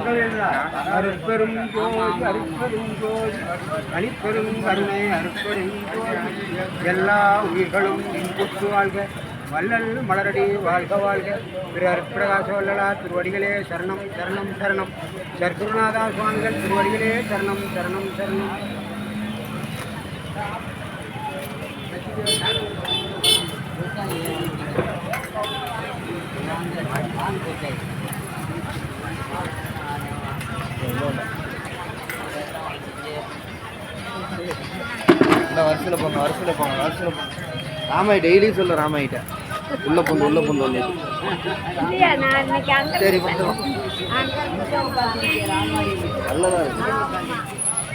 அருட்பெரும் ஜோதி அருட்பெரும் ஜோதி அளிப்பெரும் கருணை அருட்பெரும் ஜோதி எல்லா உயிர்களும் இன்புற்று வாழ்க வள்ளல் மலரடி வாழ்க வாழ்க திரு அருட்பிரகாச வள்ளலார் திருவடிகளே சரணம் சரணம் சரணம் சர்க்குருநாதா சுவாமிகள் திருவடிகளே சரணம் சரணம் சரணம். வருஷத்தில் போங்க ராமாய் டெய்லி சொல்ல ராமாயிட்ட உள்ள பொண்ணு வந்து சரி நல்லதா இருக்கு.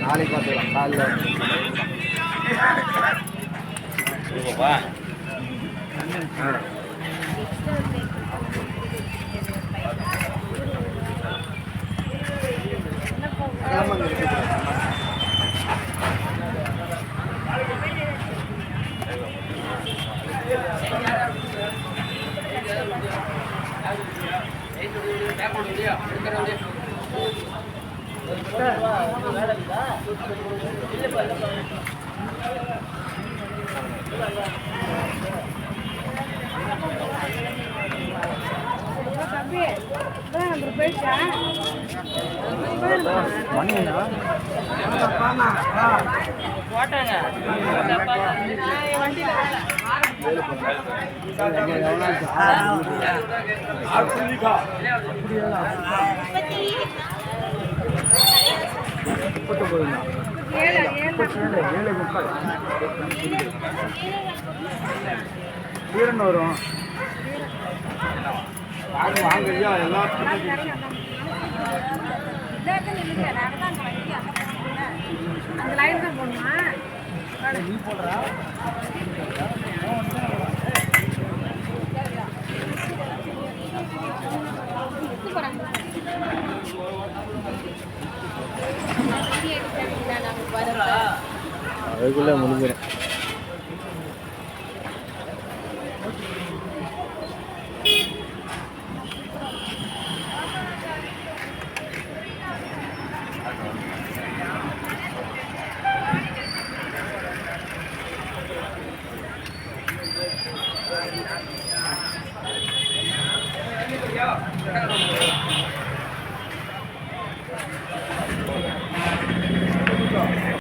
நாளைக்கு பார்த்துக்கலாம் காலையில் வீரன் வரும் வாங்கய்யா எல்லாத்துக்கும் நீ போடுறா அதுக்குள்ள முடிஞ்சிடும். Yeah.